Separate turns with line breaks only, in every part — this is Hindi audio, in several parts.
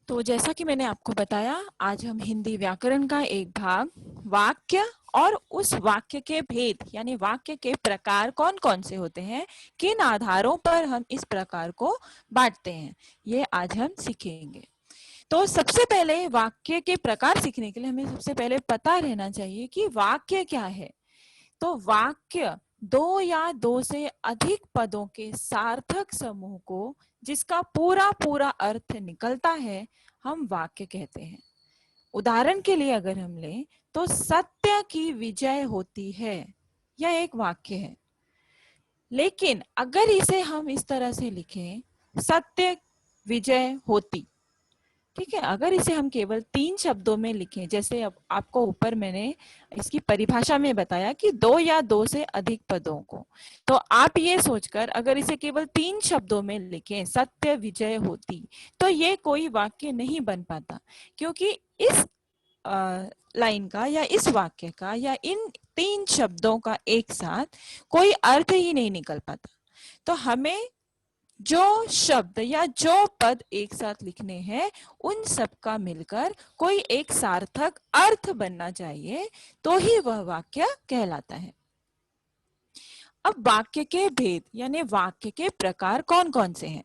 तो जैसा कि मैंने आपको बताया, आज हम हिंदी व्याकरण का एक भाग वाक्य और उस वाक्य के भेद यानी वाक्य के प्रकार कौन कौन से होते हैं, किन आधारों पर हम इस प्रकार को बांटते हैं, ये आज हम सीखेंगे। तो सबसे पहले वाक्य के प्रकार सीखने के लिए हमें सबसे पहले पता रहना चाहिए कि वाक्य क्या है। तो वाक्य दो या दो से अधिक पदों के सार्थक समूह को जिसका पूरा पूरा अर्थ निकलता है, हम वाक्य कहते हैं। उदाहरण के लिए अगर हम लें तो सत्य की विजय होती है, यह एक वाक्य है। लेकिन अगर इसे हम इस तरह से लिखें, सत्य विजय होती, ठीक है, अगर इसे हम केवल 3 शब्दों में लिखें, जैसे अब आपको ऊपर मैंने इसकी परिभाषा में बताया कि 2 या 2 से अधिक पदों को, तो आप ये सोचकर अगर इसे केवल 3 शब्दों में लिखें, सत्य विजय होती, तो ये कोई वाक्य नहीं बन पाता, क्योंकि इस लाइन का या इस वाक्य का या इन 3 शब्दों का एक साथ कोई अर्थ ही नहीं निकल पाता। तो हमें जो शब्द या जो पद एक साथ लिखने हैं, उन सब का मिलकर कोई एक सार्थक अर्थ बनना चाहिए, तो ही वह वाक्य कहलाता है। अब वाक्य के भेद यानी वाक्य के प्रकार कौन कौन से हैं?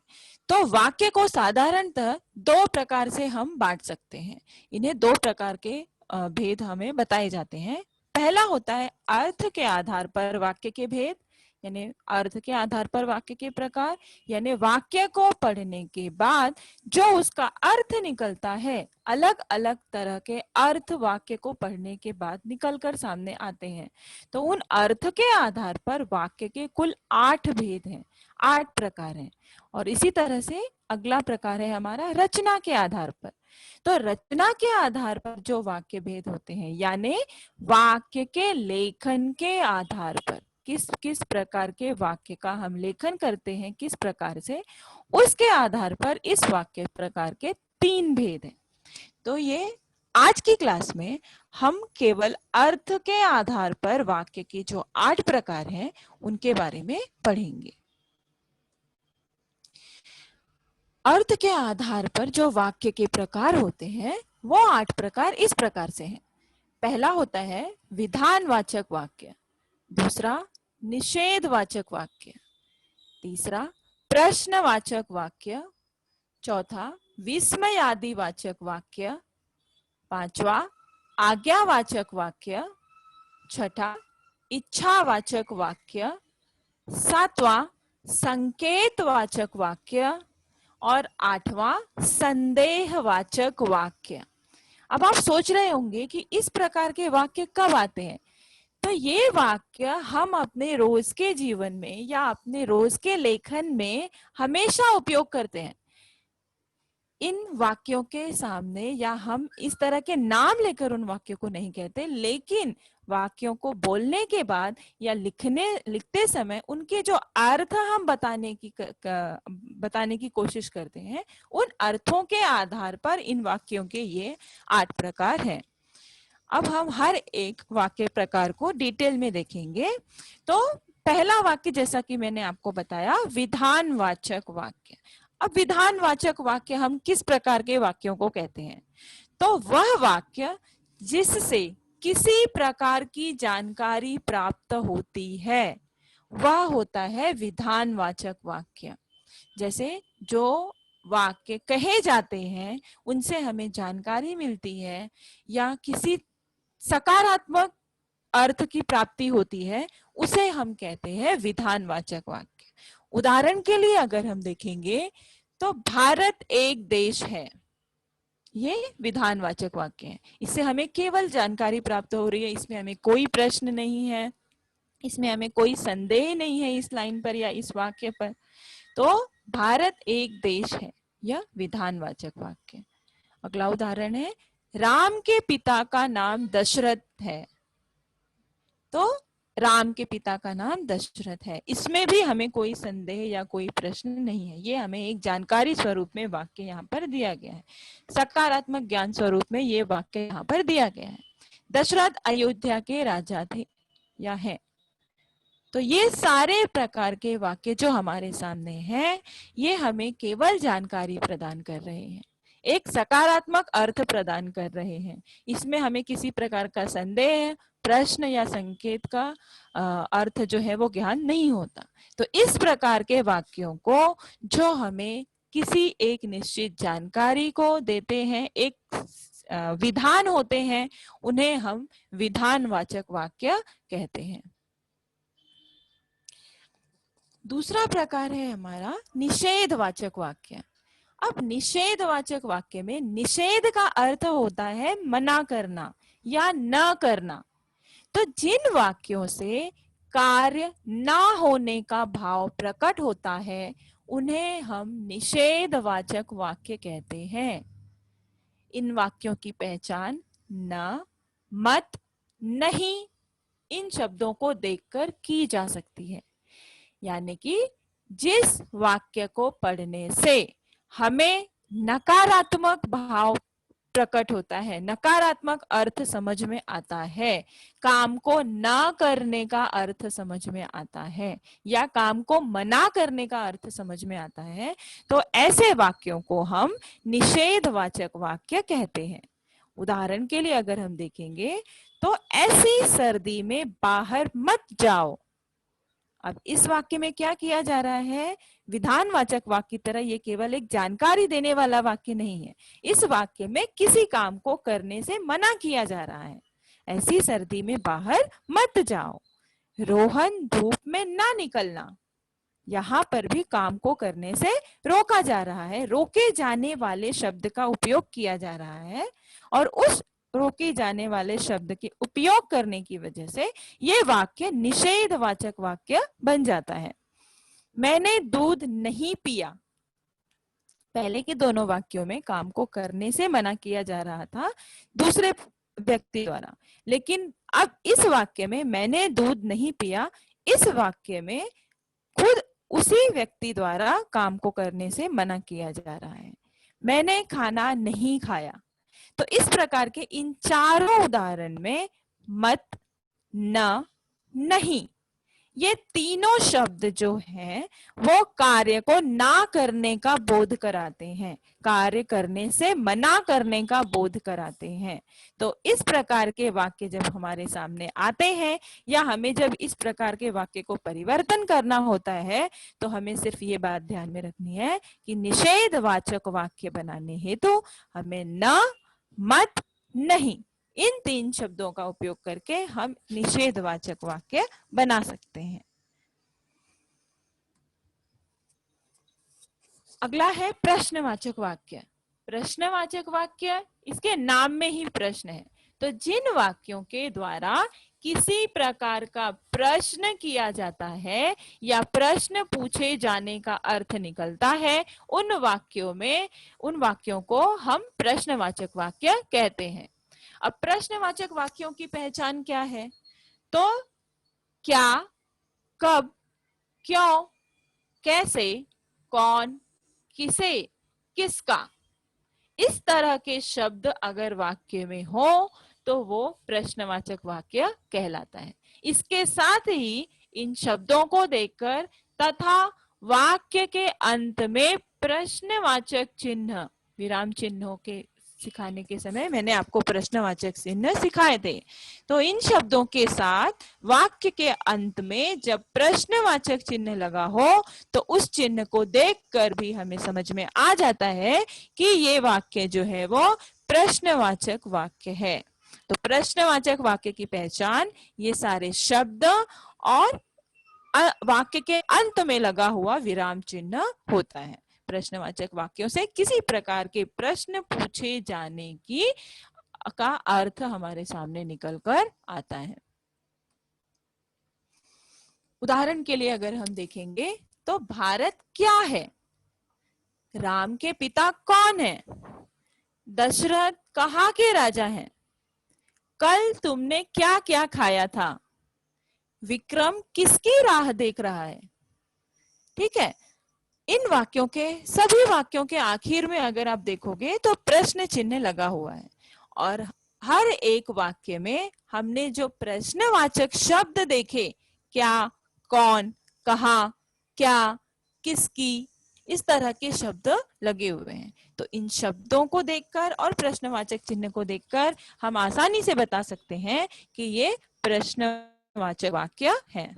तो वाक्य को साधारणतः 2 प्रकार से हम बांट सकते हैं। इन्हें 2 प्रकार के भेद हमें बताए जाते हैं। पहला होता है अर्थ के आधार पर वाक्य के भेद, यानी अर्थ के आधार पर वाक्य के प्रकार, यानी वाक्य को पढ़ने के बाद जो उसका अर्थ निकलता है, अलग अलग तरह के अर्थ वाक्य को पढ़ने के बाद निकलकर सामने आते हैं। तो उन अर्थ के आधार पर वाक्य के कुल 8 भेद हैं, 8 प्रकार हैं। और इसी तरह से अगला प्रकार है हमारा रचना के आधार पर। तो रचना के आधार पर जो वाक्य भेद होते हैं, यानी वाक्य के लेखन के आधार पर, किस किस प्रकार के वाक्य का हम लेखन करते हैं, किस प्रकार से, उसके आधार पर इस वाक्य प्रकार के 3 भेद हैं। तो ये आज की क्लास में हम केवल अर्थ के आधार पर वाक्य के जो 8 प्रकार हैं, उनके बारे में पढ़ेंगे। अर्थ के आधार पर जो वाक्य के प्रकार होते हैं, वो 8 प्रकार इस प्रकार से हैं। पहला होता है विधानवाचक वाक्य, दूसरा निषेधवाचक वाक्य, तीसरा प्रश्नवाचक वाक्य, चौथा विस्मयादिवाचक वाक्य, पांचवा आज्ञावाचक वाक्य, छठा इच्छावाचक वाक्य, सातवां संकेतवाचक वाक्य और आठवां संदेहवाचक वाक्य। अब आप सोच रहे होंगे कि इस प्रकार के वाक्य कब आते हैं? तो ये वाक्य हम अपने रोज के जीवन में या अपने रोज के लेखन में हमेशा उपयोग करते हैं। इन वाक्यों के सामने या हम इस तरह के नाम लेकर उन वाक्यों को नहीं कहते, लेकिन वाक्यों को बोलने के बाद या लिखते समय उनके जो अर्थ हम बताने की कोशिश करते हैं, उन अर्थों के आधार पर इन वाक्यों के ये 8 प्रकार हैं। अब हम हर एक वाक्य प्रकार को डिटेल में देखेंगे। तो पहला वाक्य, जैसा कि मैंने आपको बताया, विधानवाचक वाक्य। अब विधानवाचक वाक्य हम किस प्रकार के वाक्यों को कहते हैं? तो वह वाक्य जिससे किसी प्रकार की जानकारी प्राप्त होती है, वह होता है विधानवाचक वाक्य। जैसे जो वाक्य कहे जाते हैं, उनसे हमें जानकारी मिलती है या किसी सकारात्मक अर्थ की प्राप्ति होती है, उसे हम कहते हैं विधानवाचक वाक्य। उदाहरण के लिए अगर हम देखेंगे तो भारत एक देश है, ये विधानवाचक वाक्य है। इससे हमें केवल जानकारी प्राप्त हो रही है, इसमें हमें कोई प्रश्न नहीं है। इसमें हमें कोई संदेह नहीं है इस लाइन पर या इस वाक्य पर। तो भारत एक देश है, यह विधानवाचक वाक्य। अगला उदाहरण है, राम के पिता का नाम दशरथ है। तो राम के पिता का नाम दशरथ है, इसमें भी हमें कोई संदेह या कोई प्रश्न नहीं है। ये हमें एक जानकारी स्वरूप में वाक्य यहाँ पर दिया गया है, सकारात्मक ज्ञान स्वरूप में ये वाक्य यहाँ पर दिया गया है। दशरथ अयोध्या के राजा थे या है। तो ये सारे प्रकार के वाक्य जो हमारे सामने हैं, ये हमें केवल जानकारी प्रदान कर रहे हैं, एक सकारात्मक अर्थ प्रदान कर रहे हैं। इसमें हमें किसी प्रकार का संदेह, प्रश्न या संकेत का अर्थ जो है वो ज्ञान नहीं होता। तो इस प्रकार के वाक्यों को जो हमें किसी एक निश्चित जानकारी को देते हैं, एक विधान होते हैं, उन्हें हम विधानवाचक वाक्य कहते हैं। दूसरा प्रकार है हमारा निषेधवाचक वाक्य। अब निषेधवाचक वाक्य में निषेध का अर्थ होता है मना करना या न करना। तो जिन वाक्यों से कार्य ना होने का भाव प्रकट होता है, उन्हें हम निषेधवाचक वाक्य कहते हैं। इन वाक्यों की पहचान न, मत, नहीं इन शब्दों को देखकर की जा सकती है। यानी कि जिस वाक्य को पढ़ने से हमें नकारात्मक भाव प्रकट होता है, नकारात्मक अर्थ समझ में आता है, काम को ना करने का अर्थ समझ में आता है या काम को मना करने का अर्थ समझ में आता है, तो ऐसे वाक्यों को हम निषेधवाचक वाक्य कहते हैं। उदाहरण के लिए अगर हम देखेंगे तो ऐसी सर्दी में बाहर मत जाओ। अब इस वाक्य में क्या किया जा रहा है, विधानवाचक वाक्य की तरह ये केवल एक जानकारी देने वाला वाक्य नहीं है। इस वाक्य में किसी काम को करने से मना किया जा रहा है। ऐसी सर्दी में बाहर मत जाओ। रोहन धूप में ना निकलना, यहाँ पर भी काम को करने से रोका जा रहा है, रोके जाने वाले शब्द का उपयोग किया जा रहा है और उस रोके जाने वाले शब्द के उपयोग करने की वजह से ये वाक्य निषेधवाचक वाक्य बन जाता है। मैंने दूध नहीं पिया। पहले के दोनों वाक्यों में काम को करने से मना किया जा रहा था दूसरे व्यक्ति द्वारा, लेकिन अब इस वाक्य में मैंने दूध नहीं पिया, इस वाक्य में खुद उसी व्यक्ति द्वारा काम को करने से मना किया जा रहा है। मैंने खाना नहीं खाया। तो इस प्रकार के इन चारों उदाहरण में मत, न, नहीं ये तीनों शब्द जो हैं वो कार्य को ना करने का बोध कराते हैं, कार्य करने से मना करने का बोध कराते हैं। तो इस प्रकार के वाक्य जब हमारे सामने आते हैं या हमें जब इस प्रकार के वाक्य को परिवर्तन करना होता है, तो हमें सिर्फ ये बात ध्यान में रखनी है कि निषेधवाचक वाक्य बनाने हेतु हमें न, मत, नहीं इन तीन शब्दों का उपयोग करके हम निषेधवाचक वाक्य बना सकते हैं। अगला है प्रश्नवाचक वाक्य। प्रश्नवाचक वाक्य, इसके नाम में ही प्रश्न है। तो जिन वाक्यों के द्वारा किसी प्रकार का प्रश्न किया जाता है या प्रश्न पूछे जाने का अर्थ निकलता है, उन वाक्यों को हम प्रश्नवाचक वाक्य कहते हैं। अब प्रश्नवाचक वाक्यों की पहचान क्या है? तो क्या, कब, क्यों, कैसे, कौन, किसे, किसका, इस तरह के शब्द अगर वाक्य में हो तो वो प्रश्नवाचक वाक्य कहलाता है। इसके साथ ही इन शब्दों को देखकर तथा वाक्य के अंत में प्रश्नवाचक चिन्ह, विराम चिन्हों के सिखाने के समय मैंने आपको प्रश्नवाचक चिन्ह सिखाए थे। तो इन शब्दों के साथ वाक्य के अंत में जब प्रश्नवाचक चिन्ह लगा हो तो उस चिन्ह को देखकर भी हमें समझ में आ जाता है कि ये वाक्य जो है वो प्रश्नवाचक वाक्य है। तो प्रश्नवाचक वाक्य की पहचान ये सारे शब्द और वाक्य के अंत में लगा हुआ विराम चिन्ह होता है। प्रश्नवाचक वाक्यों से किसी प्रकार के प्रश्न पूछे जाने की का अर्थ हमारे सामने निकल कर आता है। उदाहरण के लिए अगर हम देखेंगे तो भारत क्या है, राम के पिता कौन है, दशरथ कहाँ के राजा हैं, कल तुमने क्या क्या खाया था, विक्रम किसकी राह देख रहा है। ठीक है, इन वाक्यों के सभी वाक्यों के आखिर में अगर आप देखोगे तो प्रश्न चिन्ह लगा हुआ है और हर एक वाक्य में हमने जो प्रश्नवाचक शब्द देखे, क्या, कौन, कहाँ, क्या, किसकी, इस तरह के शब्द लगे हुए हैं। तो इन शब्दों को देखकर और प्रश्नवाचक चिन्ह को देखकर हम आसानी से बता सकते हैं कि ये प्रश्नवाचक वाक्य है।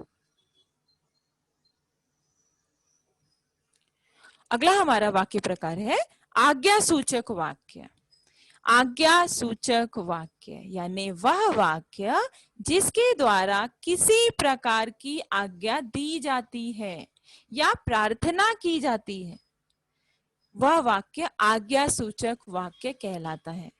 अगला हमारा वाक्य प्रकार है आज्ञा सूचक वाक्य। आज्ञा सूचक वाक्य यानी वह वाक्य जिसके द्वारा किसी प्रकार की आज्ञा दी जाती है या प्रार्थना की जाती है, वह वाक्य आज्ञा सूचक वाक्य कहलाता है।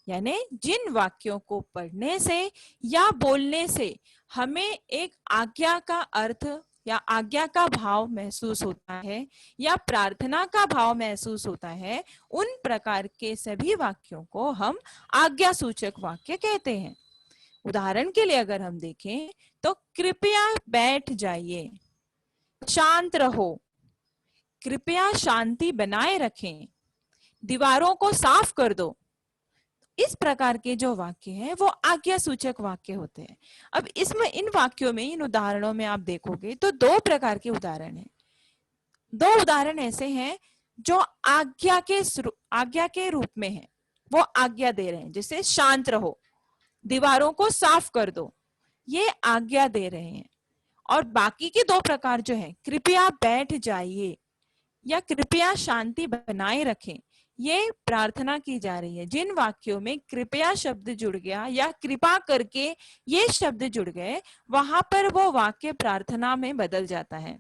यानी जिन वाक्यों को पढ़ने से या बोलने से हमें एक आज्ञा का अर्थ या आज्ञा का भाव महसूस होता है या प्रार्थना का भाव महसूस होता है, उन प्रकार के सभी वाक्यों को हम आज्ञा सूचक वाक्य कहते हैं। उदाहरण के लिए अगर हम देखें तो कृपया बैठ जाइए, शांत रहो, कृपया शांति बनाए रखें, दीवारों को साफ कर दो, इस प्रकार के जो वाक्य हैं वो आज्ञा सूचक वाक्य होते हैं। अब इसमें इन वाक्यों में, इन उदाहरणों में आप देखोगे तो दो प्रकार के उदाहरण हैं। दो उदाहरण ऐसे हैं जो आज्ञा के रूप में है, वो आज्ञा दे रहे हैं, जैसे शांत रहो, दीवारों को साफ कर दो, ये आज्ञा दे रहे हैं। और बाकी के दो प्रकार जो है, कृपया बैठ जाइए या कृपया शांति बनाए रखें, ये प्रार्थना की जा रही है। जिन वाक्यों में कृपया शब्द जुड़ गया या कृपा करके ये शब्द जुड़ गए, वहां पर वो वाक्य प्रार्थना में बदल जाता है।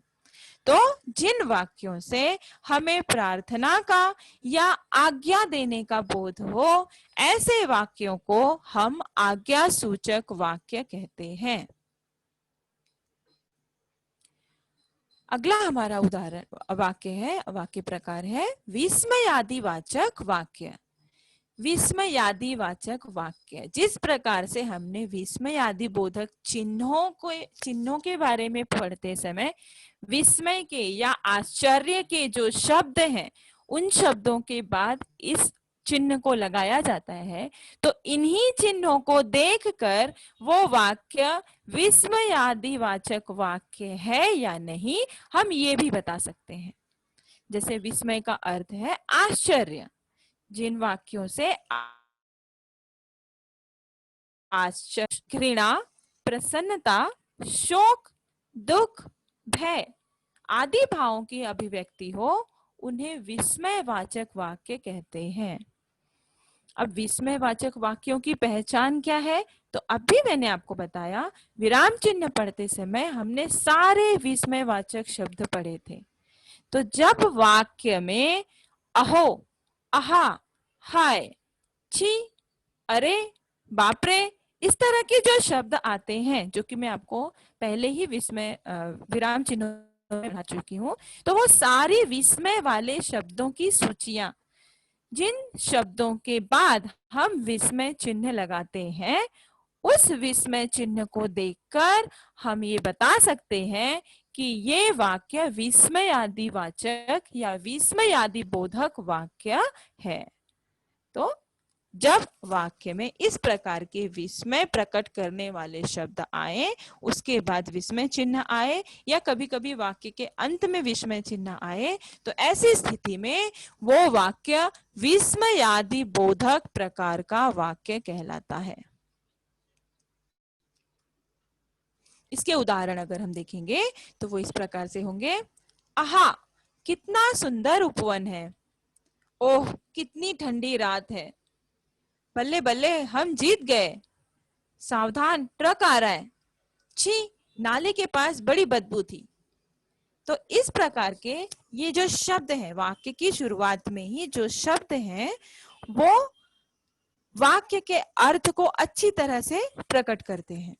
तो जिन वाक्यों से हमें प्रार्थना का या आज्ञा देने का बोध हो, ऐसे वाक्यों को हम आज्ञा सूचक वाक्य कहते हैं। अगला हमारा उदाहरण वाक्य है, वाक्य प्रकार है विस्मयादिवाचक वाक्य। विस्मयादिवाचक वाक्य, जिस प्रकार से हमने विस्मयादि बोधक चिन्हों के बारे में पढ़ते समय विस्मय के या आश्चर्य के जो शब्द हैं, उन शब्दों के बाद इस चिन्ह को लगाया जाता है, तो इन्हीं चिन्हों को देखकर वो वाक्य विस्मयादिवाचक वाक्य है या नहीं, हम ये भी बता सकते हैं। जैसे विस्मय का अर्थ है आश्चर्य, जिन वाक्यों से आश्चर्य, घृणा, प्रसन्नता, शोक, दुख, भय आदि भावों की अभिव्यक्ति हो, उन्हें विस्मयवाचक वाक्य कहते हैं। अब विस्मयवाचक वाक्यों की पहचान क्या है, तो अभी मैंने आपको बताया, विराम चिन्ह पढ़ते समय हमने सारे विस्मयवाचक शब्द पढ़े थे। तो जब वाक्य में अहो, आहा, हाय, छी, अरे, बापरे, इस तरह के जो शब्द आते हैं, जो कि मैं आपको पहले ही विराम चिन्ह में बता चुकी हूँ, तो वो सारी विस्मय वाले शब्दों की सूचियां, जिन शब्दों के बाद हम विस्मय चिन्ह लगाते हैं, उस विस्मय चिन्ह को देखकर हम ये बता सकते हैं कि ये वाक्य विस्मयादिवाचक या विस्मयादि बोधक वाक्य है। तो जब वाक्य में इस प्रकार के विस्मय प्रकट करने वाले शब्द आए, उसके बाद विस्मय चिन्ह आए, या कभी कभी वाक्य के अंत में विस्मय चिन्ह आए, तो ऐसी स्थिति में वो वाक्य विस्मयादि बोधक प्रकार का वाक्य कहलाता है। इसके उदाहरण अगर हम देखेंगे तो वो इस प्रकार से होंगे, आहा, कितना सुंदर उपवन है, ओह, कितनी ठंडी रात है, बल्ले बल्ले, हम जीत गए, सावधान, ट्रक आ रहा है, छी, नाले के पास बड़ी बदबू थी। तो इस प्रकार के ये जो शब्द हैं, वाक्य की शुरुआत में ही जो शब्द हैं, वो वाक्य के अर्थ को अच्छी तरह से प्रकट करते हैं।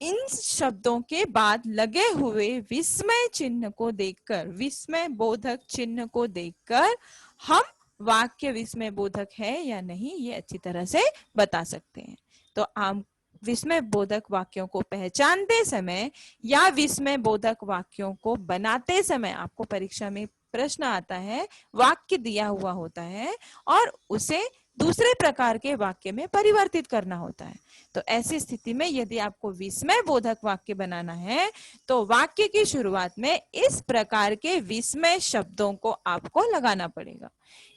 इन शब्दों के बाद लगे हुए विस्मय चिन्ह को देखकर, विस्मय बोधक चिन्ह को देखकर हम वाक्य विस्मय बोधक है या नहीं ये अच्छी तरह से बता सकते हैं। तो हम विस्मय बोधक वाक्यों को पहचानते समय या विस्मय बोधक वाक्यों को बनाते समय आपको परीक्षा में प्रश्न आता है, वाक्य दिया हुआ होता है और उसे दूसरे प्रकार के वाक्य में परिवर्तित करना होता है। तो ऐसी स्थिति में यदि आपको विस्मय बोधक वाक्य बनाना है तो वाक्य की शुरुआत में इस प्रकार के विस्मय शब्दों को आपको लगाना पड़ेगा।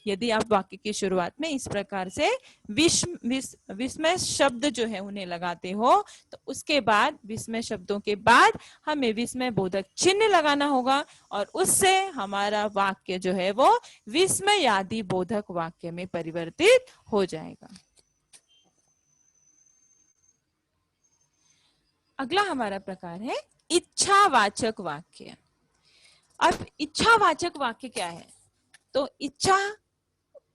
यदि आप वाक्य की शुरुआत में इस प्रकार से विस्मय शब्द जो है उन्हें लगाते हो तो उसके बाद विस्मय शब्दों के बाद हमें विस्मय बोधक चिन्ह लगाना होगा और उससे हमारा वाक्य जो है वो विस्मयादि बोधक वाक्य में परिवर्तित हो जाएगा। अगला हमारा प्रकार है इच्छावाचक वाक्य। अब इच्छावाचक वाक्य क्या है? तो इच्छा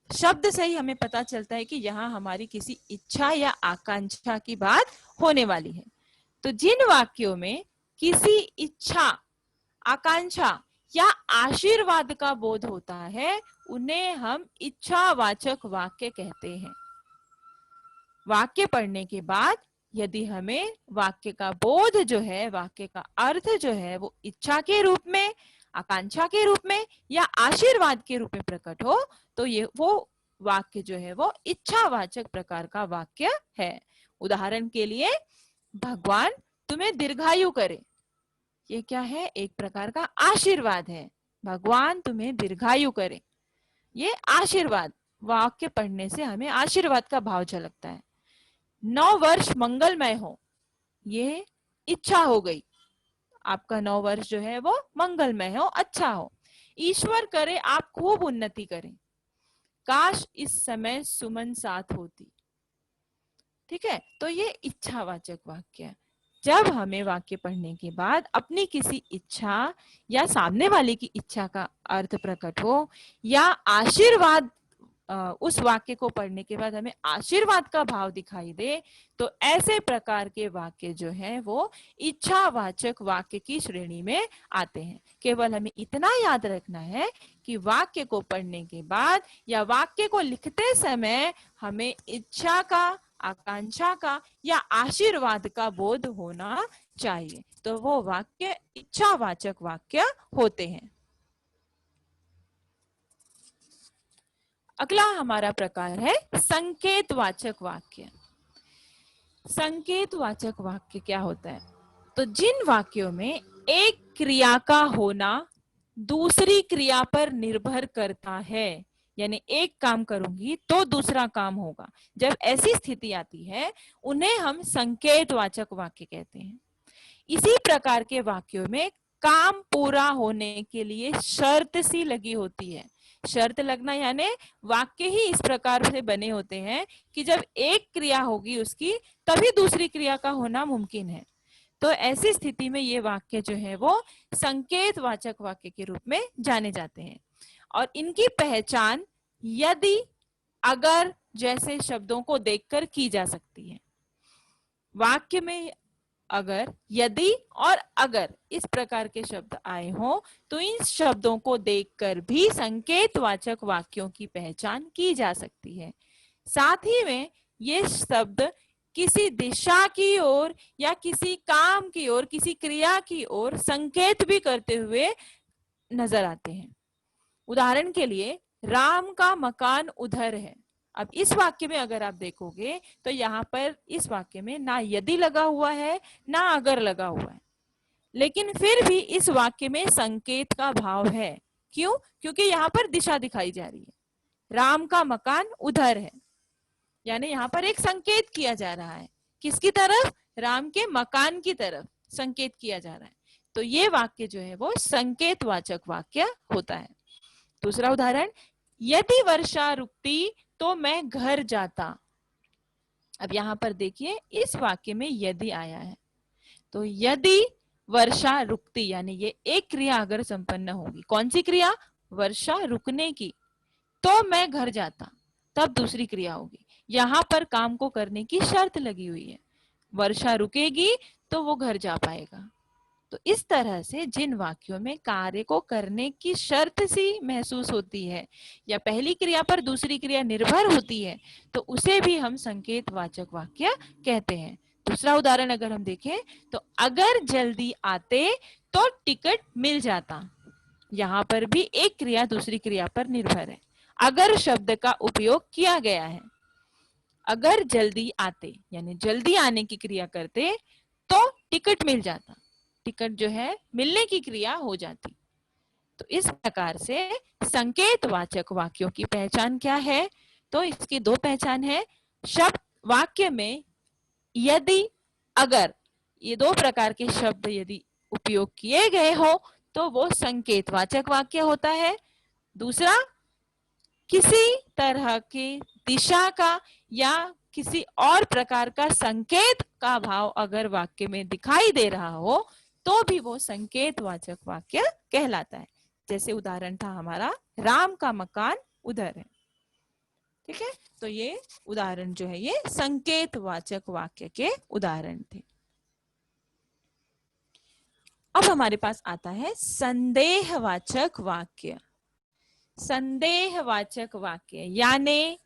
शब्द से ही हमें पता चलता है कि यहाँ हमारी किसी इच्छा या आकांक्षा की बात होने वाली है। तो जिन वाक्यों में किसी इच्छा, आकांक्षा या आशीर्वाद का बोध होता है उन्हें हम इच्छावाचक वाक्य कहते हैं। वाक्य पढ़ने के बाद यदि हमें वाक्य का बोध जो है, वाक्य का अर्थ जो है वो इच्छा के रूप में, आकांक्षा के रूप में या आशीर्वाद के रूप में प्रकट हो तो ये वो वाक्य जो है वो इच्छावाचक प्रकार का वाक्य है। उदाहरण के लिए, भगवान तुम्हें दीर्घायु करे, ये क्या है? एक प्रकार का आशीर्वाद है। भगवान तुम्हें दीर्घायु करे, ये आशीर्वाद, वाक्य पढ़ने से हमें आशीर्वाद का भाव झलकता है। 9 वर्ष मंगलमय हो, ये इच्छा हो गई, आपका 9 वर्ष जो है वो मंगलमय हो, अच्छा हो। ईश्वर करे आप खूब उन्नति करें, काश इस समय सुमन साथ होती। ठीक है, तो ये इच्छावाचक वाक्य है। जब हमें वाक्य पढ़ने के बाद अपनी किसी इच्छा या सामने वाले की इच्छा का अर्थ प्रकट हो या आशीर्वाद, उस वाक्य को पढ़ने के बाद हमें आशीर्वाद का भाव दिखाई दे तो ऐसे प्रकार के वाक्य जो है वो इच्छावाचक वाक्य की श्रेणी में आते हैं। केवल हमें इतना याद रखना है कि वाक्य को पढ़ने के बाद या वाक्य को लिखते समय हमें इच्छा का, आकांक्षा का या आशीर्वाद का बोध होना चाहिए, तो वो वाक्य इच्छावाचक वाक्य होते हैं। अगला हमारा प्रकार है संकेतवाचक वाक्य। संकेतवाचक वाक्य क्या होता है? तो जिन वाक्यों में एक क्रिया का होना दूसरी क्रिया पर निर्भर करता है, यानी एक काम करूंगी तो दूसरा काम होगा, जब ऐसी स्थिति आती है उन्हें हम संकेतवाचक वाक्य कहते हैं। इसी प्रकार के वाक्यों में काम पूरा होने के लिए शर्त सी लगी होती है। शर्त लगना यानी वाक्य ही इस प्रकार से बने होते हैं कि जब एक क्रिया होगी उसकी तभी दूसरी क्रिया का होना मुमकिन है। तो ऐसी स्थिति में ये वाक्य जो है वो संकेतवाचक वाक्य के रूप में जाने जाते हैं और इनकी पहचान यदि, अगर जैसे शब्दों को देखकर की जा सकती है। वाक्य में अगर, यदि और अगर इस प्रकार के शब्द आए हो तो इन शब्दों को देखकर भी संकेतवाचक वाक्यों की पहचान की जा सकती है। साथ ही में ये शब्द किसी दिशा की ओर या किसी काम की ओर, किसी क्रिया की ओर संकेत भी करते हुए नजर आते हैं। उदाहरण के लिए, राम का मकान उधर है। अब इस वाक्य में अगर आप देखोगे तो यहाँ पर इस वाक्य में ना यदि लगा हुआ है ना अगर लगा हुआ है, लेकिन फिर भी इस वाक्य में संकेत का भाव है। क्यों? क्योंकि यहाँ पर दिशा दिखाई जा रही है, राम का मकान उधर है, यानी यहाँ पर एक संकेत किया जा रहा है। किसकी तरफ? राम के मकान की तरफ संकेत किया जा रहा है। तो ये वाक्य जो है वो संकेतवाचक वाक्य होता है। दूसरा उदाहरण, यदि वर्षा रुकती तो मैं घर जाता। अब यहाँ पर देखिए इस वाक्य में यदि आया है, तो यदि वर्षा रुकती यानी ये एक क्रिया अगर संपन्न होगी, कौन सी क्रिया? वर्षा रुकने की, तो मैं घर जाता, तब दूसरी क्रिया होगी। यहाँ पर काम को करने की शर्त लगी हुई है। वर्षा रुकेगी तो वो घर जा पाएगा। तो इस तरह से जिन वाक्यों में कार्य को करने की शर्त सी महसूस होती है या पहली क्रिया पर दूसरी क्रिया निर्भर होती है तो उसे भी हम संकेतवाचक वाक्य कहते हैं। दूसरा उदाहरण अगर हम देखें तो अगर जल्दी आते तो टिकट मिल जाता। यहाँ पर भी एक क्रिया दूसरी क्रिया पर निर्भर है। अगर शब्द का उपयोग किया गया है। अगर जल्दी आते यानी जल्दी आने की क्रिया करते तो टिकट मिल जाता। टिकट जो है मिलने की क्रिया हो जाती। तो इस प्रकार से संकेतवाचक वाक्यों की पहचान क्या है? तो इसकी दो पहचान है। शब्द वाक्य में यदि, अगर, ये दो प्रकार के शब्द यदि उपयोग किए गए हो तो वो संकेतवाचक वाक्य होता है। दूसरा, किसी तरह की दिशा का या किसी और प्रकार का संकेत का भाव अगर वाक्य में दिखाई दे रहा हो तो भी वो संकेतवाचक वाक्य कहलाता है। जैसे उदाहरण था हमारा, राम का मकान उधर है। ठीक है, तो ये उदाहरण जो है ये संकेतवाचक वाक्य के उदाहरण थे। अब हमारे पास आता है संदेहवाचक वाक्य। संदेहवाचक वाक्य यानी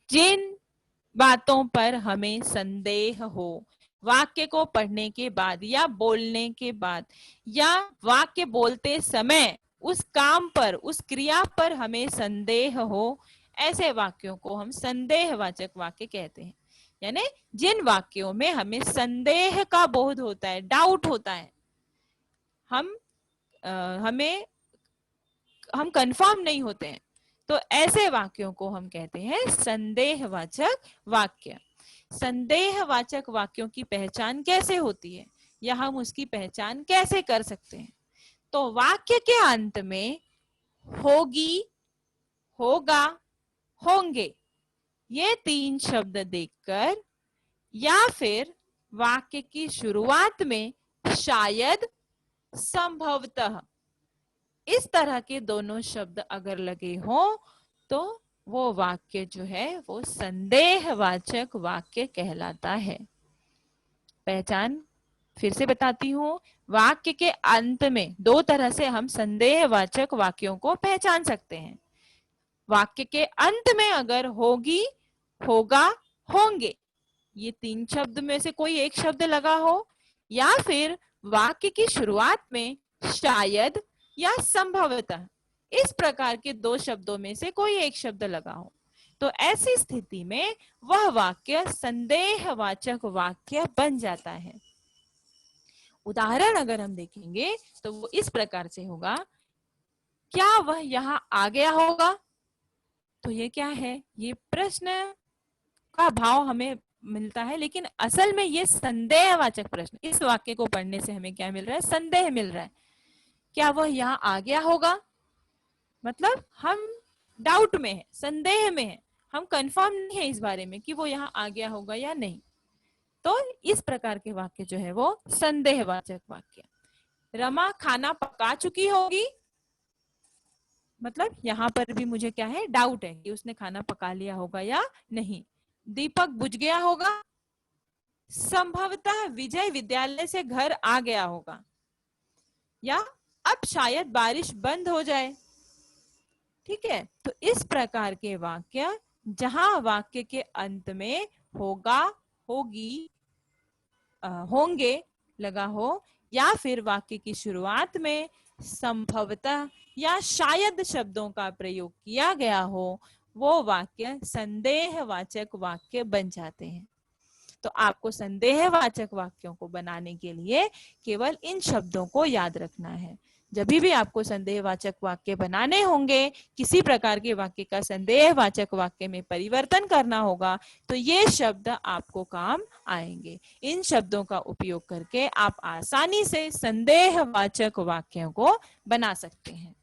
जिन बातों पर हमें संदेह हो, वाक्य को पढ़ने के बाद या बोलने के बाद या वाक्य बोलते समय उस काम पर, उस क्रिया पर हमें संदेह हो, ऐसे वाक्यों को हम संदेहवाचक वाक्य कहते हैं। यानी जिन वाक्यों में हमें संदेह का बोध होता है, डाउट होता है, हम कंफर्म नहीं होते हैं, तो ऐसे वाक्यों को हम कहते हैं संदेहवाचक वाक्य। संदेहवाचक वाक्यों की पहचान कैसे होती है या हम उसकी पहचान कैसे कर सकते हैं? तो वाक्य के अंत में होगी, होगा, होंगे ये तीन शब्द देखकर या फिर वाक्य की शुरुआत में शायद, संभवतः इस तरह के दोनों शब्द अगर लगे हों तो वो वाक्य जो है वो संदेहवाचक वाक्य कहलाता है। पहचान फिर से बताती हूँ, वाक्य के अंत में दो तरह से हम संदेहवाचक वाक्यों को पहचान सकते हैं। वाक्य के अंत में अगर होगी, होगा, होंगे ये तीन शब्द में से कोई एक शब्द लगा हो, या फिर वाक्य की शुरुआत में शायद या संभवतः इस प्रकार के दो शब्दों में से कोई एक शब्द लगा हो, तो ऐसी स्थिति में वह वाक्य संदेहवाचक वाक्य बन जाता है। उदाहरण अगर हम देखेंगे तो वो इस प्रकार से होगा, क्या वह यहाँ आ गया होगा? तो ये क्या है? ये प्रश्न का भाव हमें मिलता है, लेकिन असल में ये संदेहवाचक प्रश्न। इस वाक्य को पढ़ने से हमें क्या मिल रहा है? संदेह मिल रहा है। क्या वह यहाँ आ गया होगा? मतलब हम डाउट में है, संदेह में है, हम कंफर्म नहीं है इस बारे में कि वो यहाँ आ गया होगा या नहीं। तो इस प्रकार के वाक्य जो है वो संदेहवाचक वाक्य। रमा खाना पका चुकी होगी, मतलब यहाँ पर भी मुझे क्या है? डाउट है कि उसने खाना पका लिया होगा या नहीं। दीपक बुझ गया होगा, संभवतः विजय विद्यालय से घर आ गया होगा, या अब शायद बारिश बंद हो जाए। ठीक है, तो इस प्रकार के वाक्य जहां वाक्य के अंत में होगा, होगी, होंगे लगा हो, या फिर वाक्य की शुरुआत में संभवतः या शायद शब्दों का प्रयोग किया गया हो, वो वाक्य संदेहवाचक वाक्य बन जाते हैं। तो आपको संदेहवाचक वाक्यों को बनाने के लिए केवल इन शब्दों को याद रखना है। जब भी आपको संदेहवाचक वाक्य बनाने होंगे, किसी प्रकार के वाक्य का संदेहवाचक वाक्य में परिवर्तन करना होगा, तो ये शब्द आपको काम आएंगे। इन शब्दों का उपयोग करके आप आसानी से संदेहवाचक वाक्यों को बना सकते हैं।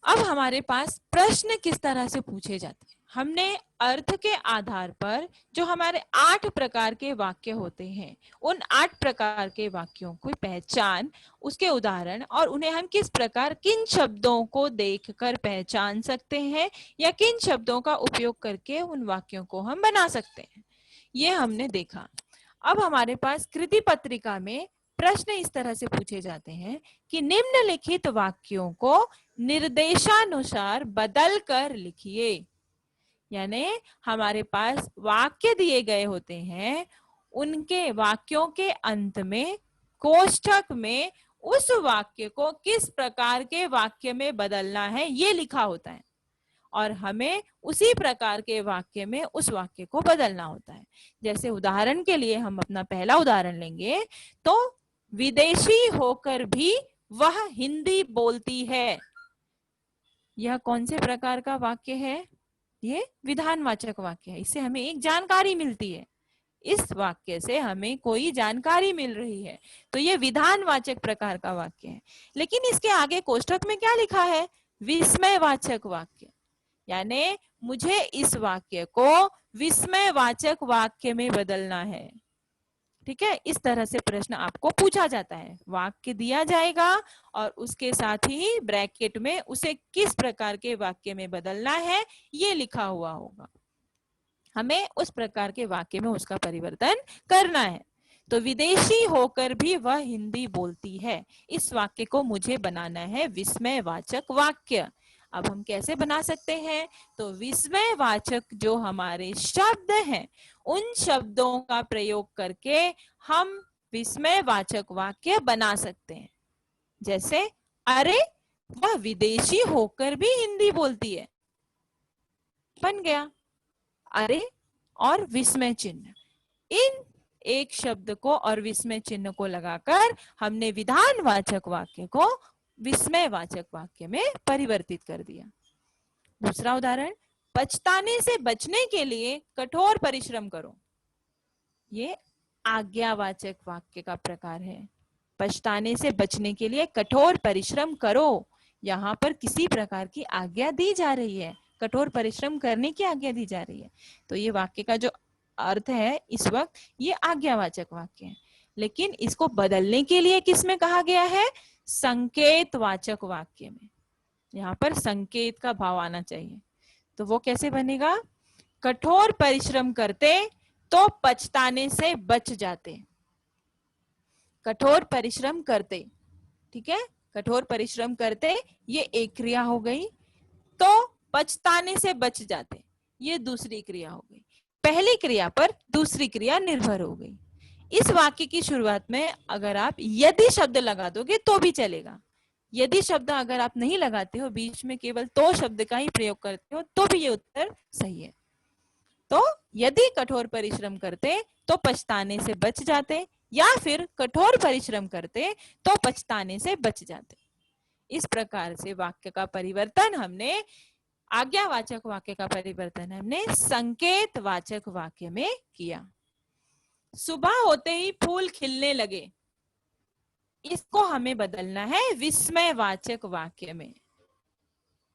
अब हमारे पास प्रश्न किस तरह से पूछे जाते हैं? हमने अर्थ के आधार पर जो हमारे 8 प्रकार के वाक्य होते हैं, उन 8 प्रकार के वाक्यों की पहचान, उसके उदाहरण और उन्हें हम किस प्रकार, किन शब्दों को देखकर पहचान सकते हैं या किन शब्दों का उपयोग करके उन वाक्यों को हम बना सकते हैं, ये हमने देखा। अब हमारे पास कृति पत्रिका में प्रश्न इस तरह से पूछे जाते हैं कि निम्नलिखित वाक्यों को निर्देशानुसार बदल कर लिखिए। यानी हमारे पास वाक्य दिए गए होते हैं, उनके वाक्यों के अंत में कोष्ठक में उस वाक्य को किस प्रकार के वाक्य में बदलना है ये लिखा होता है और हमें उसी प्रकार के वाक्य में उस वाक्य को बदलना होता है। जैसे उदाहरण के लिए हम अपना पहला उदाहरण लेंगे तो विदेशी होकर भी वह हिंदी बोलती है। यह कौन से प्रकार का वाक्य है? ये विधानवाचक वाक्य है। इससे हमें एक जानकारी मिलती है, इस वाक्य से हमें कोई जानकारी मिल रही है, तो ये विधानवाचक प्रकार का वाक्य है। लेकिन इसके आगे कोष्ठक में क्या लिखा है? विस्मयवाचक वाक्य। यानी मुझे इस वाक्य को विस्मयवाचक वाक्य में बदलना है। ठीक है, इस तरह से प्रश्न आपको पूछा जाता है। वाक्य दिया जाएगा और उसके साथ ही ब्रैकेट में उसे किस प्रकार के वाक्य में बदलना है ये लिखा हुआ होगा। हमें उस प्रकार के वाक्य में उसका परिवर्तन करना है। तो विदेशी होकर भी वह हिंदी बोलती है, इस वाक्य को मुझे बनाना है विस्मयवाचक वाक्य। अब हम कैसे बना सकते हैं? तो विस्मयवाचक जो हमारे शब्द हैं उन शब्दों का प्रयोग करके हम विस्मयवाचक वाक्य बना सकते हैं। जैसे अरे वह विदेशी होकर भी हिंदी बोलती है, बन गया अरे और विस्मय चिन्ह। इन एक शब्द को और विस्मय चिन्ह को लगाकर हमने विधानवाचक वाक्य को विस्मयवाचक वाक्य में परिवर्तित कर दिया। दूसरा उदाहरण, पछताने से बचने के लिए कठोर परिश्रम करो। ये आज्ञावाचक वाक्य का प्रकार है। पछताने से बचने के लिए कठोर परिश्रम करो, यहाँ पर किसी प्रकार की आज्ञा दी जा रही है, कठोर परिश्रम करने की आज्ञा दी जा रही है। तो ये वाक्य का जो अर्थ है इस वक्त ये आज्ञावाचक वाक्य है। लेकिन इसको बदलने के लिए किसमें कहा गया है? संकेतवाचक वाक्य में। यहाँ पर संकेत का भाव आना चाहिए। तो वो कैसे बनेगा? कठोर परिश्रम करते तो पछताने से बच जाते। कठोर परिश्रम करते, ठीक है, कठोर परिश्रम करते ये एक क्रिया हो गई। तो पछताने से बच जाते ये दूसरी क्रिया हो गई। पहली क्रिया पर दूसरी क्रिया निर्भर हो गई। इस वाक्य की शुरुआत में अगर आप यदि शब्द लगा दोगे तो भी चलेगा। यदि शब्द अगर आप नहीं लगाते हो, बीच में केवल तो शब्द का ही प्रयोग करते हो, तो भी ये उत्तर सही है। तो यदि कठोर परिश्रम करते तो पछताने से बच जाते, या फिर कठोर परिश्रम करते तो पछताने से बच जाते। इस प्रकार से वाक्य का परिवर्तन हमने, आज्ञावाचक वाक्य का परिवर्तन हमने संकेतवाचक वाक्य में किया। सुबह होते ही फूल खिलने लगे, इसको हमें बदलना है विस्मयवाचक वाक्य में।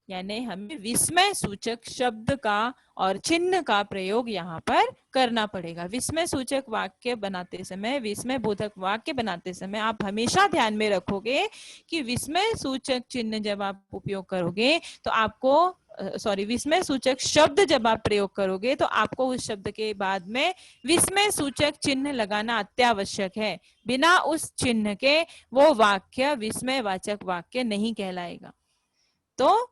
यानी हमें विस्मय सूचक शब्द का और चिन्ह का प्रयोग यहाँ पर करना पड़ेगा। विस्मय सूचक वाक्य बनाते समय, विस्मय बोधक वाक्य बनाते समय आप हमेशा ध्यान में रखोगे कि विस्मय सूचक चिन्ह जब आप उपयोग करोगे तो आपको विस्मय सूचक शब्द जब आप प्रयोग करोगे तो आपको उस शब्द के बाद में विस्मय सूचक चिन्ह लगाना अत्यावश्यक है। बिना उस चिन्ह के वो वाक्य विस्मयवाचक वाक्य नहीं कहलाएगा। तो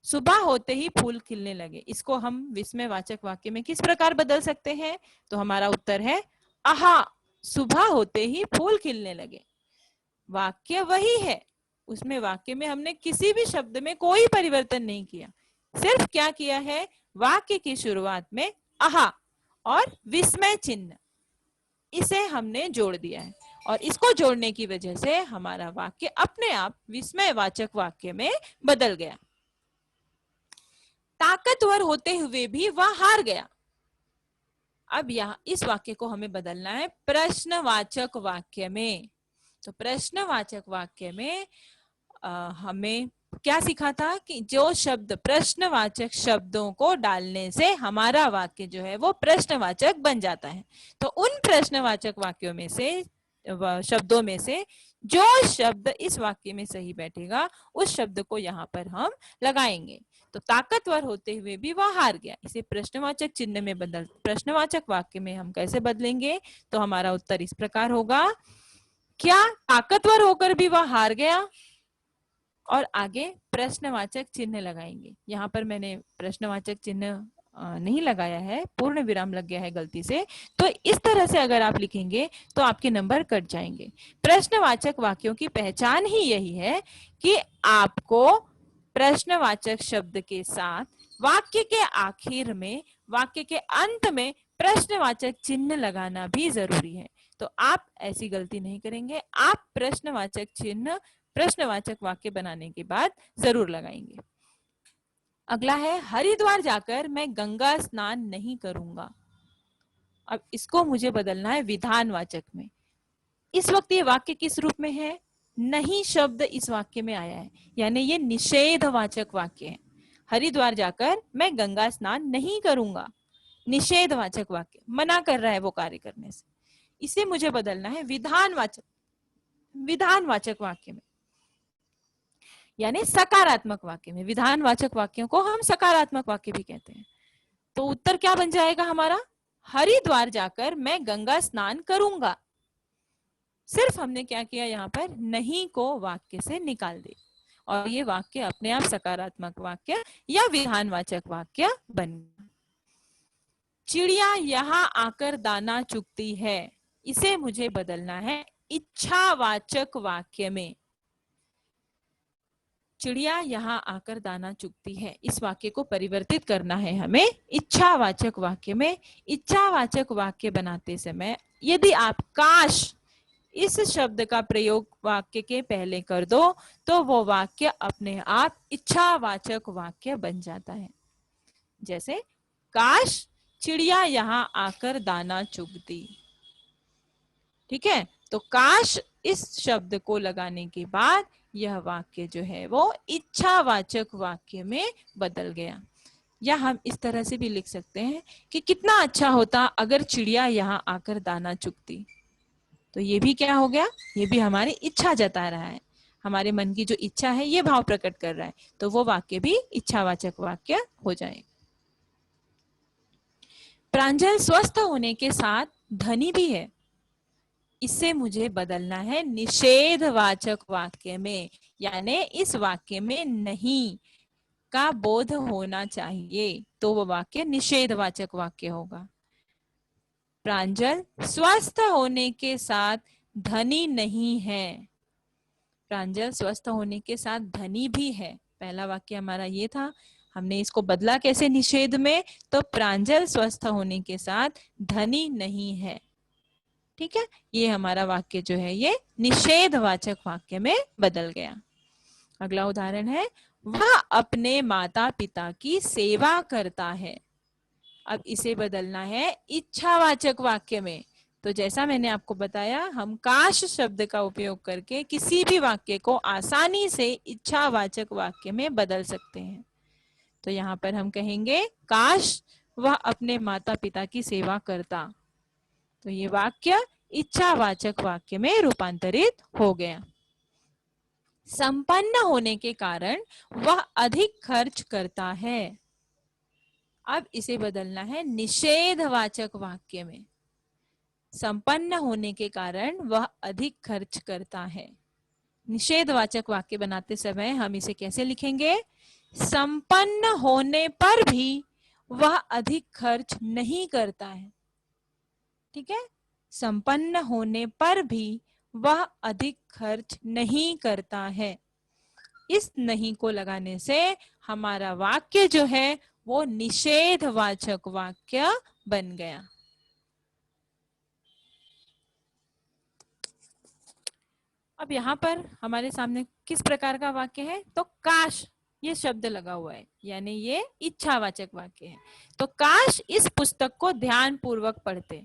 सुबह होते ही फूल खिलने लगे, इसको हम विस्मयवाचक वाक्य में किस प्रकार बदल सकते हैं? तो हमारा उत्तर है आहा, सुबह होते ही फूल खिलने लगे। वाक्य वही है, उसमें वाक्य में हमने किसी भी शब्द में कोई परिवर्तन नहीं किया। सिर्फ क्या किया है? वाक्य की शुरुआत में आहा और विस्मय चिन्ह, इसे हमने जोड़ दिया है और इसको जोड़ने की वजह से हमारा वाक्य अपने आप विस्मयवाचक वाक्य में बदल गया। ताकतवर होते हुए भी वह हार गया। अब यहाँ इस वाक्य को हमें बदलना है प्रश्नवाचक वाक्य में। तो प्रश्नवाचक वाक्य में हमें क्या सीखा था कि जो शब्द प्रश्नवाचक शब्दों को डालने से हमारा वाक्य जो है वो प्रश्नवाचक बन जाता है। तो उन प्रश्नवाचक वाक्यों में से, शब्दों में से जो शब्द इस वाक्य में सही बैठेगा उस शब्द को यहाँ पर हम लगाएंगे। तो ताकतवर होते हुए भी वह हार गया, इसे प्रश्नवाचक चिन्ह में बदल, प्रश्नवाचक वाक्य में हम कैसे बदलेंगे? तो हमारा उत्तर इस प्रकार होगा, क्या ताकतवर होकर भी वह हार गया? और आगे प्रश्नवाचक चिन्ह लगाएंगे। यहाँ पर मैंने प्रश्नवाचक चिन्ह नहीं लगाया है, पूर्ण विराम लग गया है गलती से। तो इस तरह से अगर आप लिखेंगे तो आपके नंबर कट जाएंगे। प्रश्नवाचक वाक्यों की पहचान ही यही है कि आपको प्रश्नवाचक शब्द के साथ वाक्य के आखिर में, वाक्य के अंत में प्रश्नवाचक चिन्ह लगाना भी जरूरी है। तो आप ऐसी गलती नहीं करेंगे, आप प्रश्नवाचक चिन्ह प्रश्नवाचक वाक्य बनाने के बाद जरूर लगाएंगे। अगला है, हरिद्वार जाकर मैं गंगा स्नान नहीं करूंगा। अब इसको मुझे बदलना है विधानवाचक में। इस वक्त ये वाक्य किस रूप में है? नहीं शब्द इस वाक्य में आया है, यानी ये निषेधवाचक वाक्य है। हरिद्वार जाकर मैं गंगा स्नान नहीं करूंगा, निषेधवाचक वाक्य, मना कर रहा है वो कार्य करने से। इसे मुझे बदलना है विधानवाचक वाक्य में, यानी सकारात्मक वाक्य में। विधानवाचक वाक्यों को हम सकारात्मक वाक्य भी कहते हैं। तो उत्तर क्या बन जाएगा हमारा? हरिद्वार जाकर मैं गंगा स्नान करूंगा। सिर्फ हमने क्या किया, यहाँ पर नहीं को वाक्य से निकाल दिया और ये वाक्य अपने आप सकारात्मक वाक्य या विधानवाचक वाक्य बन गया। चिड़िया यहाँ आकर दाना चुगती है, इसे मुझे बदलना है इच्छावाचक वाक्य में। चिड़िया यहाँ आकर दाना चुगती है, इस वाक्य को परिवर्तित करना है हमें इच्छावाचक वाक्य में। इच्छावाचक वाक्य बनाते समय यदि आप काश इस शब्द का प्रयोग वाक्य के पहले कर दो तो वो वाक्य अपने आप इच्छावाचक वाक्य बन जाता है। जैसे, काश चिड़िया यहाँ आकर दाना चुगती। ठीक है, तो काश इस शब्द को लगाने के बाद यह वाक्य जो है वो इच्छावाचक वाक्य में बदल गया। या हम इस तरह से भी लिख सकते हैं कि कितना अच्छा होता अगर चिड़िया यहाँ आकर दाना चुगती। तो ये भी क्या हो गया, ये भी हमारी इच्छा जता रहा है, हमारे मन की जो इच्छा है ये भाव प्रकट कर रहा है, तो वो वाक्य भी इच्छावाचक वाक्य हो जाए। प्रांजल स्वस्थ होने के साथ धनी भी है, इससे मुझे बदलना है निषेधवाचक वाक्य में, यानी इस वाक्य में नहीं का बोध होना चाहिए, तो वो वाक्य निषेधवाचक वाक्य होगा। प्रांजल स्वस्थ होने के साथ धनी नहीं है। प्रांजल स्वस्थ होने के साथ धनी भी है, पहला वाक्य हमारा ये था, हमने इसको बदला कैसे निषेध में, तो प्रांजल स्वस्थ होने के साथ धनी नहीं है। ठीक है, ये हमारा वाक्य जो है ये निषेधवाचक वाक्य में बदल गया। अगला उदाहरण है, वह अपने माता पिता की सेवा करता है। अब इसे बदलना है इच्छावाचक वाक्य में। तो जैसा मैंने आपको बताया, हम काश शब्द का उपयोग करके किसी भी वाक्य को आसानी से इच्छावाचक वाक्य में बदल सकते हैं। तो यहाँ पर हम कहेंगे, काश वह अपने माता पिता की सेवा करता। तो ये वाक्य इच्छावाचक वाक्य में रूपांतरित हो गया। संपन्न होने के कारण वह अधिक खर्च करता है। अब इसे बदलना है निषेधवाचक वाक्य में। संपन्न होने के कारण वह अधिक खर्च करता है। निषेधवाचक वाक्य बनाते समय हम इसे कैसे लिखेंगे? संपन्न होने पर भी वह अधिक खर्च नहीं करता है। ठीक है, संपन्न होने पर भी वह अधिक खर्च नहीं करता है। इस नहीं को लगाने से हमारा वाक्य जो है वो निषेधवाचक वाक्य बन गया। अब यहाँ पर हमारे सामने किस प्रकार का वाक्य है? तो काश ये शब्द लगा हुआ है, यानी ये इच्छावाचक वाक्य है। तो काश इस पुस्तक को ध्यान पूर्वक पढ़ते।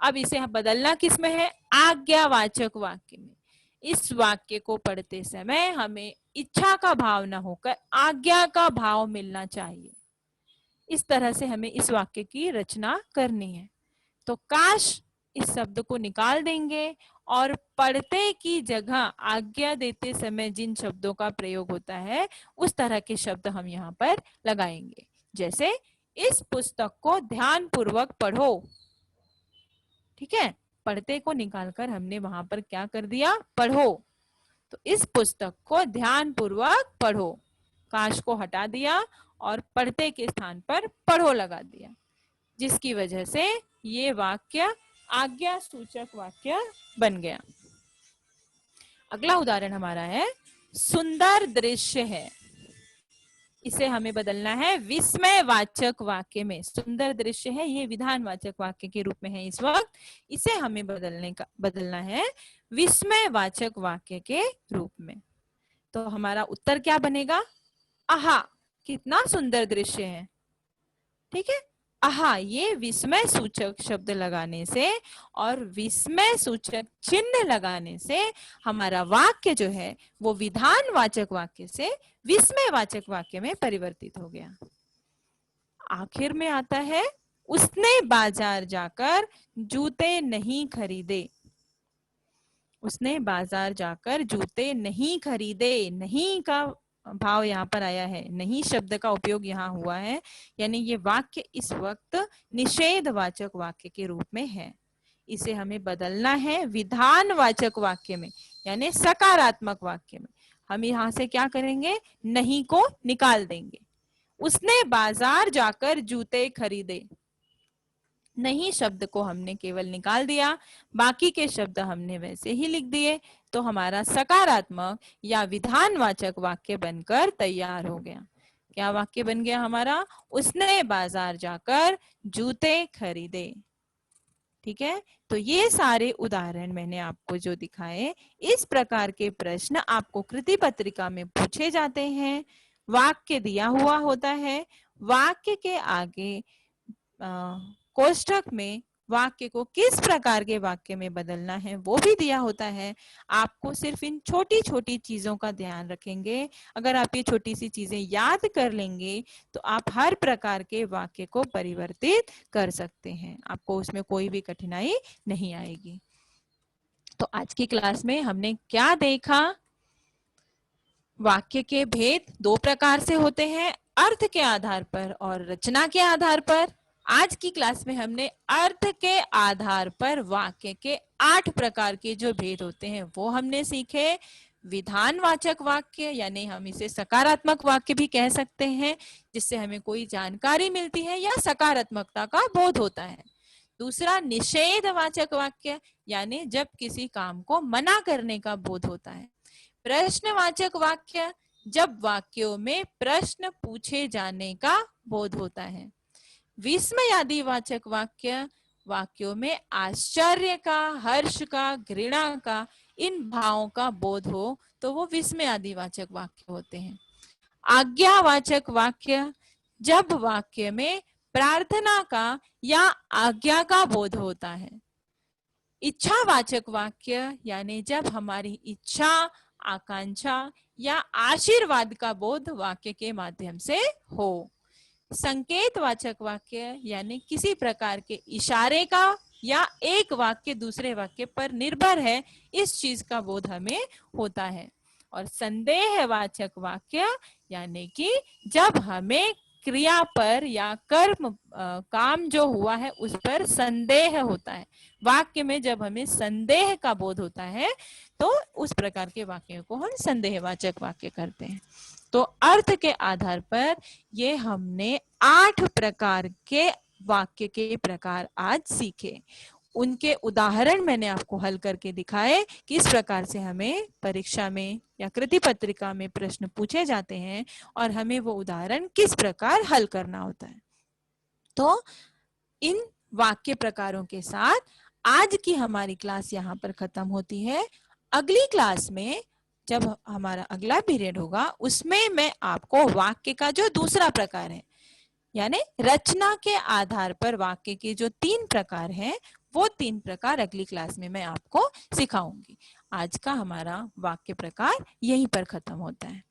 अब इसे बदलना किस में है? आज्ञावाचक वाक्य में। इस वाक्य को पढ़ते समय हमें इच्छा का भाव न होकर आज्ञा का भाव मिलना चाहिए। इस तरह से हमें इस वाक्य की रचना करनी है। तो काश इस शब्द को निकाल देंगे और पढ़ते की जगह आज्ञा देते समय जिन शब्दों का प्रयोग होता है उस तरह के शब्द हम यहाँ पर लगाएंगे। जैसे इस पुस्तक को ध्यान पूर्वक पढ़ो। ठीक है, पढ़ते को निकालकर हमने वहां पर क्या कर दिया, पढ़ो। तो इस पुस्तक को ध्यान पूर्वक पढ़ो, काश को हटा दिया और पढ़ते के स्थान पर पढ़ो लगा दिया, जिसकी वजह से ये वाक्य आज्ञा सूचक वाक्य बन गया। अगला उदाहरण हमारा है सुंदर दृश्य है। इसे हमें बदलना है विस्मयवाचक वाक्य में। सुंदर दृश्य है ये विधानवाचक वाक्य के रूप में है इस वक्त, इसे हमें बदलना है विस्मयवाचक वाक्य के रूप में। तो हमारा उत्तर क्या बनेगा, आहा कितना सुंदर दृश्य है। ठीक है, आहा ये विस्मय सूचक शब्द लगाने से और विस्मय सूचक चिन्ह लगाने से हमारा वाक्य जो है वो विधानवाचक वाक्य से विस्मयवाचक वाक्य में परिवर्तित हो गया। आखिर में आता है उसने बाजार जाकर जूते नहीं खरीदे। उसने बाजार जाकर जूते नहीं खरीदे, नहीं का भाव यहाँ पर आया है, नहीं शब्द का उपयोग यहाँ हुआ है, यानी ये वाक्य इस वक्त निषेधवाचक वाक्य के रूप में है। इसे हमें बदलना है विधानवाचक वाक्य में, यानी सकारात्मक वाक्य में। हम यहाँ से क्या करेंगे, नहीं को निकाल देंगे। उसने बाजार जाकर जूते खरीदे, नहीं शब्द को हमने केवल निकाल दिया, बाकी के शब्द हमने वैसे ही लिख दिए, तो हमारा सकारात्मक या विधानवाचक वाक्य बनकर तैयार हो गया। क्या वाक्य बन गया हमारा, उसने बाजार जाकर जूते खरीदे। ठीक है, तो ये सारे उदाहरण मैंने आपको जो दिखाए, इस प्रकार के प्रश्न आपको कृति पत्रिका में पूछे जाते हैं। वाक्य दिया हुआ होता है, वाक्य के आगे कोष्ठक में वाक्य को किस प्रकार के वाक्य में बदलना है वो भी दिया होता है। आपको सिर्फ इन छोटी छोटी चीजों का ध्यान रखेंगे, अगर आप ये छोटी सी चीजें याद कर लेंगे तो आप हर प्रकार के वाक्य को परिवर्तित कर सकते हैं, आपको उसमें कोई भी कठिनाई नहीं आएगी। तो आज की क्लास में हमने क्या देखा, वाक्य के भेद दो प्रकार से होते हैं, अर्थ के आधार पर और रचना के आधार पर। आज की क्लास में हमने अर्थ के आधार पर वाक्य के 8 प्रकार के जो भेद होते हैं वो हमने सीखे। विधानवाचक वाक्य यानी हम इसे सकारात्मक वाक्य भी कह सकते हैं, जिससे हमें कोई जानकारी मिलती है या सकारात्मकता का बोध होता है। दूसरा निषेधवाचक वाक्य, यानी जब किसी काम को मना करने का बोध होता है। प्रश्नवाचक वाक्य, जब वाक्यों में प्रश्न पूछे जाने का बोध होता है। विस्मयादिवाचक वाक्य, वाक्यों में आश्चर्य का, हर्ष का, घृणा का, इन भावों का बोध हो तो वो विस्मयादिवाचक वाक्य होते हैं। आज्ञावाचक वाक्य, जब वाक्य में प्रार्थना का या आज्ञा का बोध होता है। इच्छावाचक वाक्य, यानी जब हमारी इच्छा, आकांक्षा या आशीर्वाद का बोध वाक्य के माध्यम से हो। संकेतवाचक वाक्य, यानी किसी प्रकार के इशारे का या एक वाक्य दूसरे वाक्य पर निर्भर है, इस चीज का बोध हमें होता है। और संदेहवाचक वाक्य, यानी कि जब हमें क्रिया पर या कर्म काम जो हुआ है उस पर संदेह होता है, वाक्य में जब हमें संदेह का बोध होता है तो उस प्रकार के वाक्यों को हम संदेहवाचक वाक्य करते हैं। तो अर्थ के आधार पर ये हमने 8 प्रकार के वाक्य के प्रकार आज सीखे। उनके उदाहरण मैंने आपको हल करके दिखाए, किस प्रकार से हमें परीक्षा में या कृति पत्रिका में प्रश्न पूछे जाते हैं और हमें वो उदाहरण किस प्रकार हल करना होता है। तो इन वाक्य प्रकारों के साथ आज की हमारी क्लास यहाँ पर खत्म होती है। अगली क्लास में जब हमारा अगला पीरियड होगा उसमें मैं आपको वाक्य का जो दूसरा प्रकार है, यानी रचना के आधार पर वाक्य के जो 3 प्रकार हैं, वो 3 प्रकार अगली क्लास में मैं आपको सिखाऊंगी। आज का हमारा वाक्य प्रकार यहीं पर खत्म होता है।